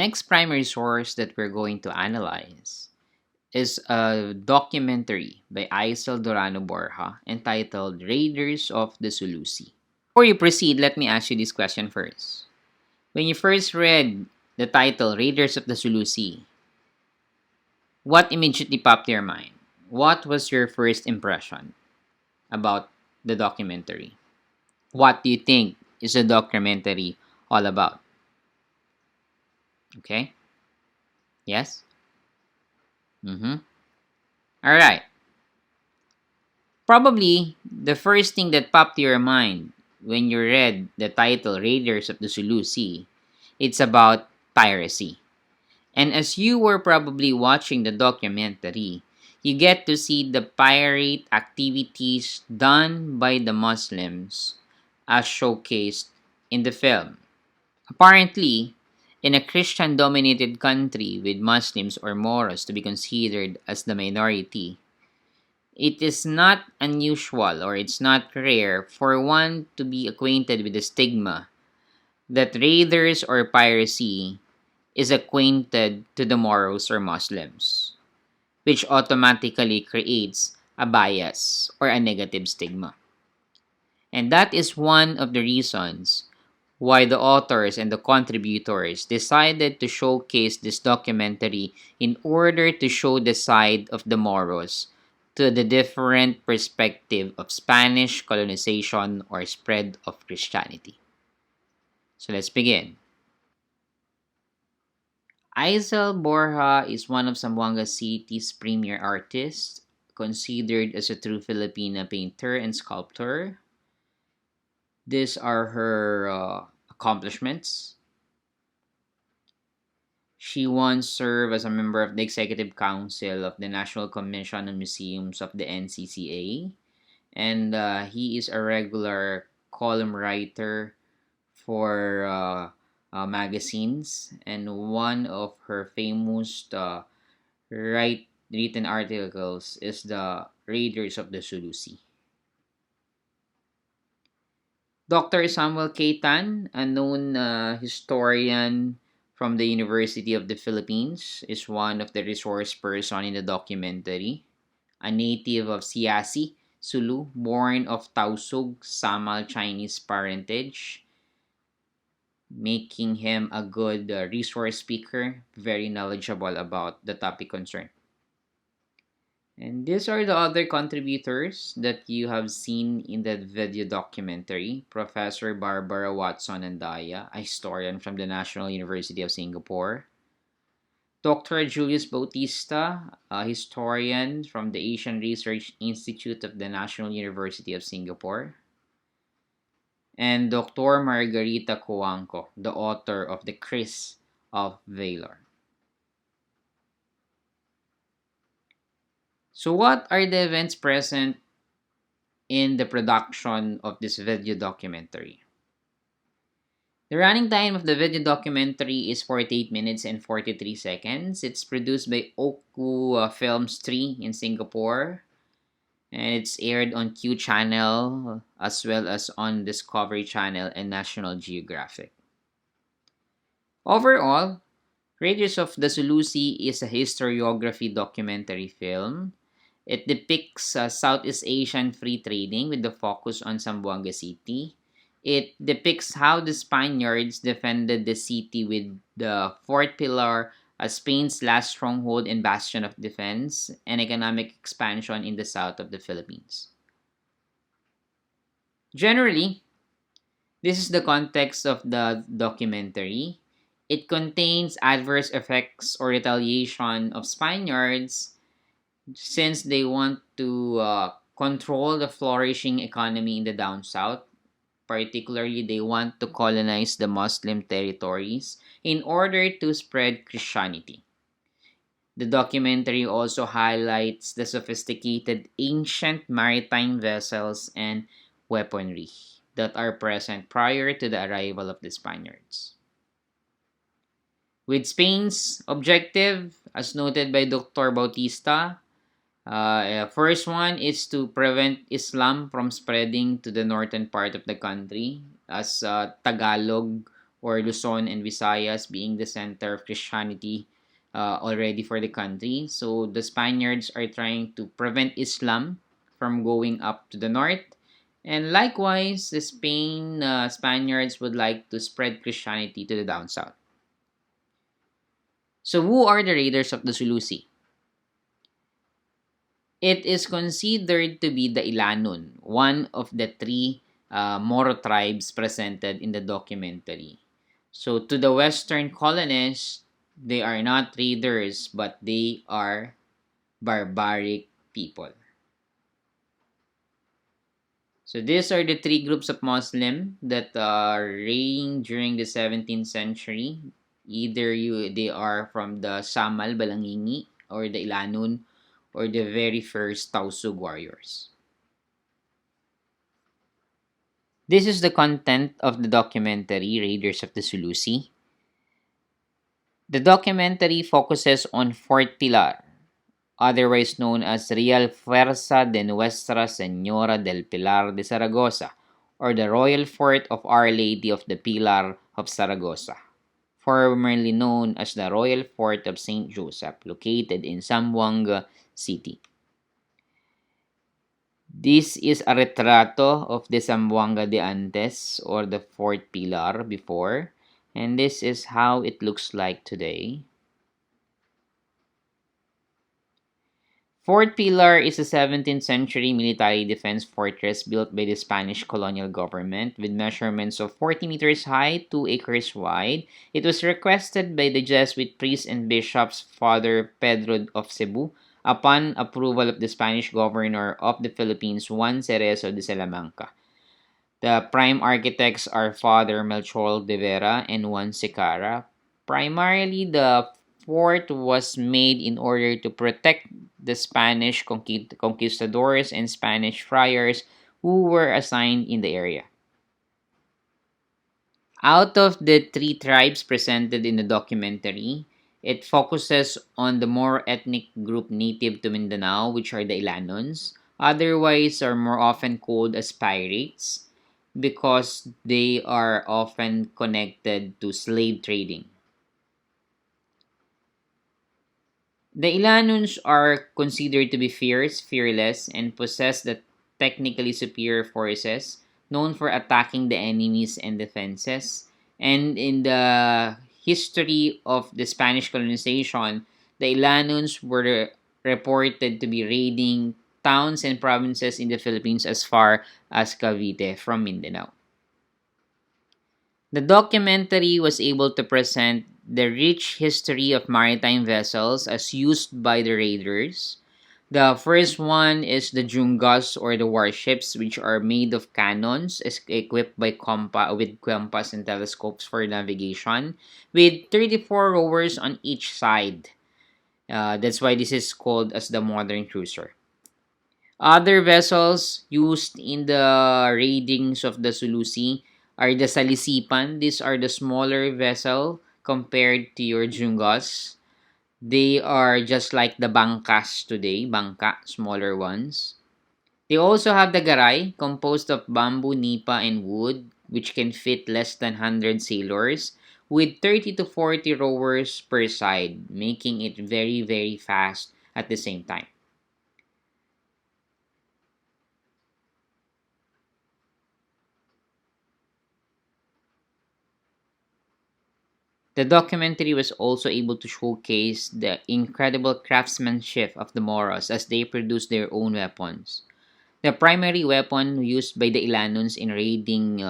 next primary source that we're going to analyze is a documentary by Aisel Dorano Borja entitled Raiders of the Sulu Sea. Before you proceed, let me ask you this question first. When you first read the title Raiders of the Sulu Sea, what immediately popped to your mind? What was your first impression about the documentary? What do you think is the documentary all about? Okay? Yes? Mm-hmm. All right. Probably the first thing that popped to your mind when you read the title Raiders of the Sulu Sea, it's about piracy. And as you were probably watching the documentary, you get to see the pirate activities done by the Muslims as showcased in the film. Apparently, in a Christian dominated country with Muslims or Moros to be considered as the minority, it is not unusual or it's not rare for one to be acquainted with the stigma that raiders or piracy is acquainted to the Moros or Muslims, which automatically creates a bias or a negative stigma. And that is one of the reasons why the authors and the contributors decided to showcase this documentary in order to show the side of the Moros to the different perspective of Spanish colonization or spread of Christianity. So let's begin. Aisel Borja is one of Zamboanga City's premier artists, considered as a true Filipina painter and sculptor. These are her accomplishments. She once served as a member of the Executive Council of the National Commission on Museums of the NCCA, and he is a regular column writer for magazines. And one of her famous written articles is the Raiders of the Sulu Sea. Dr. Samuel Kaitan, a known historian from the University of the Philippines, is one of the resource person in the documentary. A native of Siasi, Sulu, born of Tausug, Samal Chinese parentage, making him a good resource speaker, very knowledgeable about the topic concerned. And these are the other contributors that you have seen in that video documentary. Professor Barbara Watson Andaya, a historian from the National University of Singapore. Dr. Julius Bautista, a historian from the Asian Research Institute of the National University of Singapore. And Dr. Margarita Coanco, the author of The Chris of Valor. So what are the events present in the production of this video documentary? The running time of the video documentary is 48 minutes and 43 seconds. It's produced by Oku Films 3 in Singapore. And it's aired on Q Channel as well as on Discovery Channel and National Geographic. Overall, Raiders of the Sulu Sea is a historiography documentary film. It depicts Southeast Asian free trading with the focus on Zamboanga City. It depicts how the Spaniards defended the city with the Fort Pillar as Spain's last stronghold and bastion of defense and economic expansion in the south of the Philippines. Generally, this is the context of the documentary. It contains adverse effects or retaliation of Spaniards since they want to control the flourishing economy in the down south. Particularly, they want to colonize the Muslim territories in order to spread Christianity. The documentary also highlights the sophisticated ancient maritime vessels and weaponry that are present prior to the arrival of the Spaniards. With Spain's objective, as noted by Dr. Bautista, first one is to prevent Islam from spreading to the northern part of the country, as Tagalog or Luzon and Visayas being the center of Christianity already for the country. So the Spaniards are trying to prevent Islam from going up to the north. And likewise, the Spaniards would like to spread Christianity to the down south. So who are the raiders of the Sulu Sea? It is considered to be the Ilanon, one of the three Moro tribes presented in the documentary. So to the Western colonists, they are not raiders, but they are barbaric people. So these are the three groups of Muslim that reigned during the 17th century. Either they are from the Samal Balangingi or the Ilanon or the very first Tausug warriors. This is the content of the documentary Raiders of the Sulu Sea. The documentary focuses on Fort Pilar, otherwise known as Real Fuerza de Nuestra Señora del Pilar de Zaragoza, or the Royal Fort of Our Lady of the Pilar of Zaragoza, formerly known as the Royal Fort of St. Joseph, located in Zamboanga City. This is a retrato of the Zamboanga de antes, or the Fort Pilar before, and this is how it looks like today. Fort Pilar is a 17th century military defense fortress built by the Spanish colonial government with measurements of 40 meters high, 2 acres wide. It was requested by the Jesuit priest and bishops Father Pedro of Cebu upon approval of the Spanish governor of the Philippines, Juan Cerezo de Salamanca. The prime architects are Father Melchor de Vera and Juan Secara. Primarily, the fort was made in order to protect the Spanish conquistadors and Spanish friars who were assigned in the area. Out of the three tribes presented in the documentary, it focuses on the more ethnic group native to Mindanao, which are the Ilanons. Otherwise, are more often called as pirates because they are often connected to slave trading. The Ilanons are considered to be fierce, fearless, and possess the technically superior forces, known for attacking the enemies and defenses. And in the history of the Spanish colonization, the Ilanons were reported to be raiding towns and provinces in the Philippines as far as Cavite from Mindanao. The documentary was able to present the rich history of maritime vessels as used by the raiders. The first one is the Jungas or the warships, which are made of cannons equipped with compass and telescopes for navigation, with 34 rowers on each side. That's why this is called as the modern cruiser. Other vessels used in the raidings of the Sulu Sea are the salisipan. These are the smaller vessel compared to your jungas. They are just like the bangkas today, bangka, smaller ones. They also have the garay, composed of bamboo, nipa, and wood, which can fit less than 100 sailors, with 30 to 40 rowers per side, making it very, very fast at the same time. The documentary was also able to showcase the incredible craftsmanship of the Moros as they produced their own weapons. The primary weapon used by the Ilanons in raiding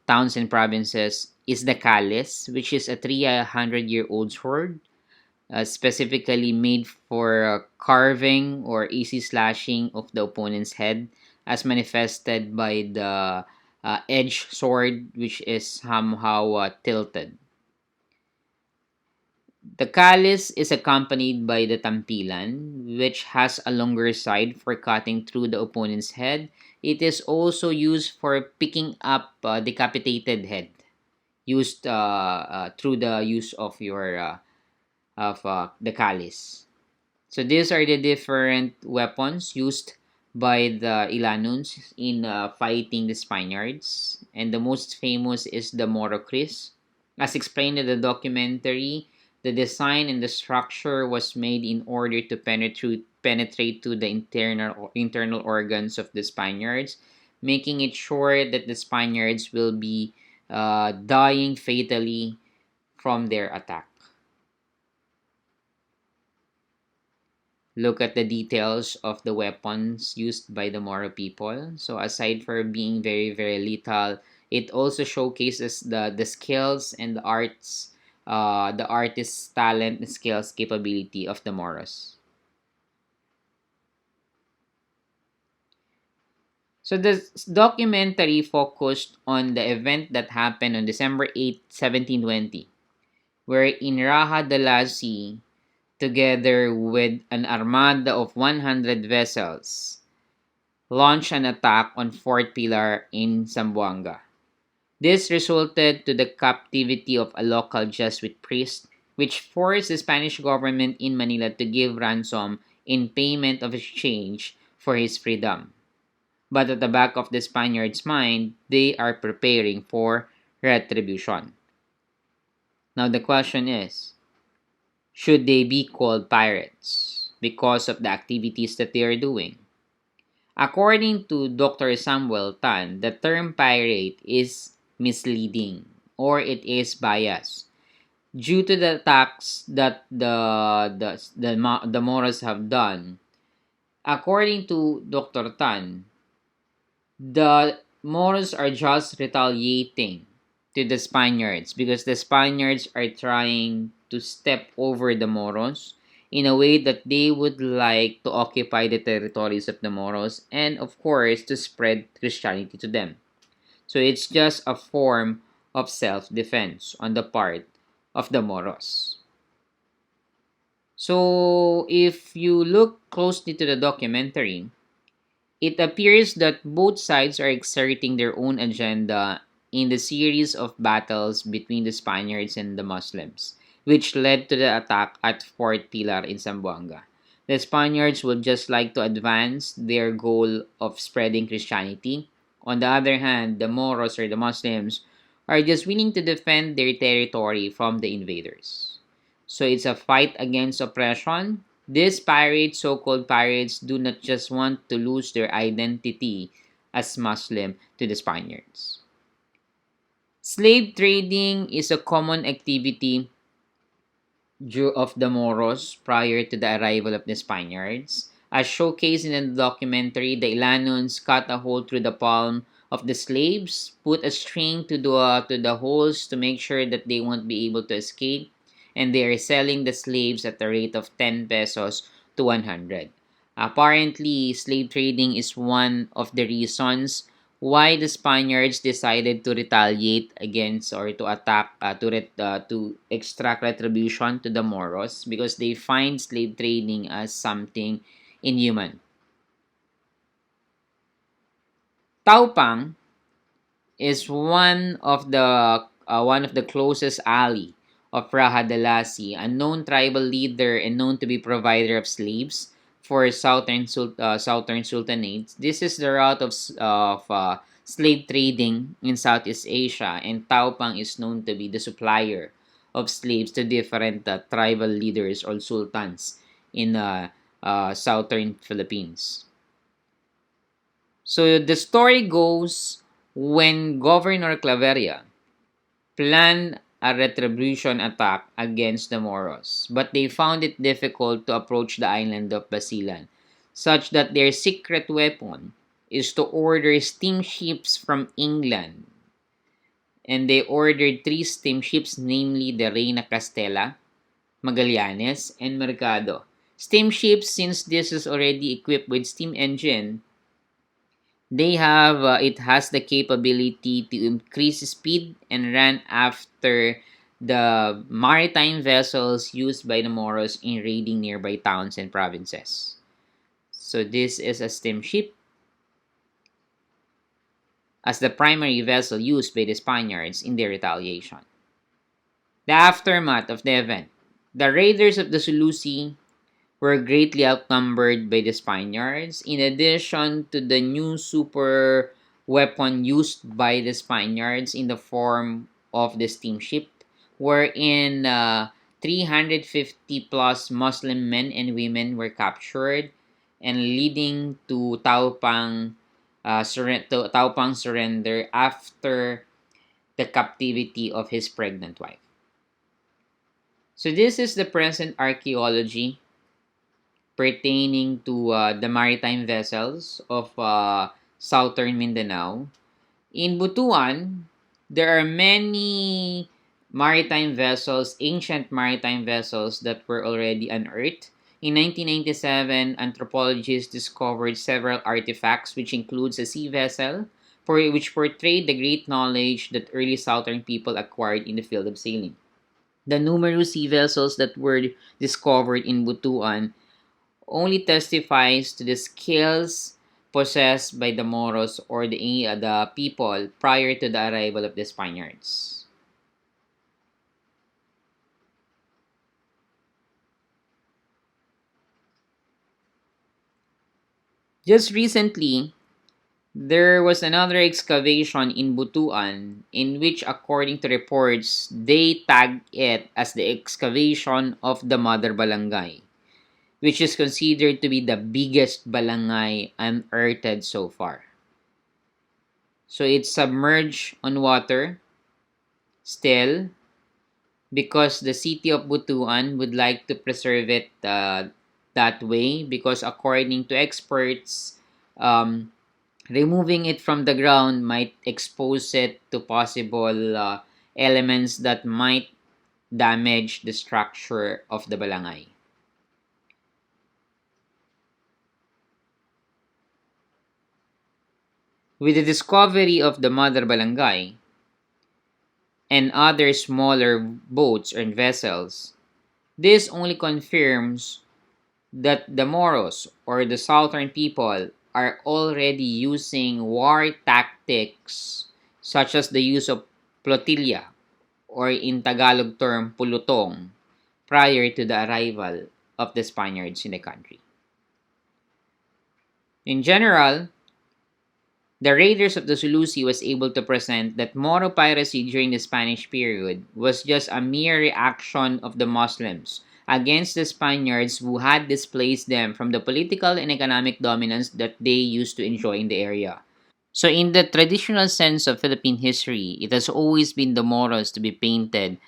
towns and provinces is the kalis, which is a 300-year-old sword, specifically made for carving or easy slashing of the opponent's head, as manifested by the edge sword, which is somehow tilted. The calice is accompanied by the tampilan, which has a longer side for cutting through the opponent's head. It is also used for picking up decapitated head, used through the use of your the calice. So these are the different weapons used by the Ilanuns in fighting the Spaniards, and the most famous is the Moro Chris. As explained in the documentary, the design and the structure was made in order to penetrate to the internal organs of the Spaniards, making it sure that the Spaniards will be dying fatally from their attack. Look at the details of the weapons used by the Moro people. So aside for being very, very lethal, it also showcases the skills and the artist's talent, skills, capability of the Moros. So the documentary focused on the event that happened on December 8, 1720, where in Raja de la Sea, together with an armada of 100 vessels, launched an attack on Fort Pilar in Zamboanga. This resulted to the captivity of a local Jesuit priest, which forced the Spanish government in Manila to give ransom in payment of exchange for his freedom. But at the back of the Spaniards' mind, they are preparing for retribution. Now the question is, should they be called pirates because of the activities that they are doing? According to Dr. Samuel Tan, the term pirate is misleading or it is biased due to the attacks that the Moros have done. According to Dr. Tan, the Moros are just retaliating to the Spaniards because the Spaniards are trying to step over the Moros in a way that they would like to occupy the territories of the Moros and, of course, to spread Christianity to them. So it's just a form of self defense on the part of the Moros. So, if you look closely to the documentary, it appears that both sides are exerting their own agenda in the series of battles between the Spaniards and the Muslims, which led to the attack at Fort Pilar in Zamboanga. The Spaniards would just like to advance their goal of spreading Christianity. On the other hand, the Moros or the Muslims are just willing to defend their territory from the invaders. So it's a fight against oppression. These pirates, so called pirates, do not just want to lose their identity as Muslim to the Spaniards. Slave trading is a common activity of the Moros prior to the arrival of the Spaniards. As showcased in the documentary, the Ilanons cut a hole through the palm of the slaves, put a string to the holes to make sure that they won't be able to escape, and they are selling the slaves at the rate of 10 pesos to 100. Apparently, slave trading is one of the reasons why the Spaniards decided to retaliate against or to attack to extract retribution to the Moros because they find slave trading as something inhuman. Taupang is one of the closest ally of Raja de la Sea, a known tribal leader and known to be provider of slaves for southern sultanates. This is the route of slave trading in Southeast Asia, and Taupang is known to be the supplier of slaves to different tribal leaders or sultans in southern Philippines. So the story goes when Governor Claveria planned a retribution attack against the Moros, but they found it difficult to approach the island of Basilan, such that their secret weapon is to order steamships from England. And they ordered three steamships, namely the Reina Castella, Magallanes, and Mercado. Steamships, since this is already equipped with steam engine, it has the capability to increase speed and run after the maritime vessels used by the Moros in raiding nearby towns and provinces. So this is a steamship as the primary vessel used by the Spaniards in their retaliation. The aftermath of the event. The raiders of the Sulu Sea were greatly outnumbered by the Spaniards. In addition to the new super weapon used by the Spaniards in the form of the steamship, wherein 350 plus Muslim men and women were captured and leading to Tao Pang's surrender after the captivity of his pregnant wife. So this is the present archaeology pertaining to the maritime vessels of southern Mindanao. In Butuan, there are many ancient maritime vessels that were already unearthed. In 1997, anthropologists discovered several artifacts, which includes a sea vessel, which portrayed the great knowledge that early southern people acquired in the field of sailing. The numerous sea vessels that were discovered in Butuan only testifies to the skills possessed by the Moros or the people prior to the arrival of the Spaniards. Just recently, there was another excavation in Butuan in which, according to reports, they tagged it as the excavation of the Mother Balangay, which is considered to be the biggest balangay unearthed so far. So it's submerged on water still because the city of Butuan would like to preserve it that way because according to experts, um, removing it from the ground might expose it to possible elements that might damage the structure of the balangay. With the discovery of the mother balangay and other smaller boats and vessels, this only confirms that the Moros or the southern people are already using war tactics such as the use of flotilla or in Tagalog term pulutong prior to the arrival of the Spaniards in the country. In general, the raiders of the Sulu Sea was able to present that Moro piracy during the Spanish period was just a mere reaction of the Muslims against the Spaniards who had displaced them from the political and economic dominance that they used to enjoy in the area. So, in the traditional sense of Philippine history, it has always been the Moros to be painted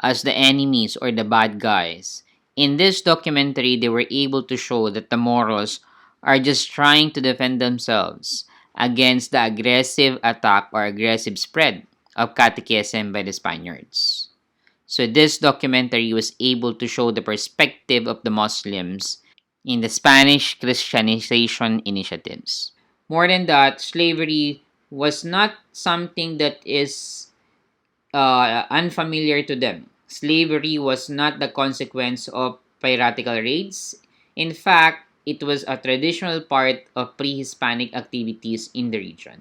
as the enemies or the bad guys. In this documentary, they were able to show that the Moros are just trying to defend themselves against the aggressive attack or aggressive spread of catechism by the Spaniards. So this documentary was able to show the perspective of the Muslims in the Spanish Christianization initiatives. More than that, slavery was not something that is unfamiliar to them. Slavery was not the consequence of piratical raids. In fact, it was a traditional part of pre Hispanic activities in the region.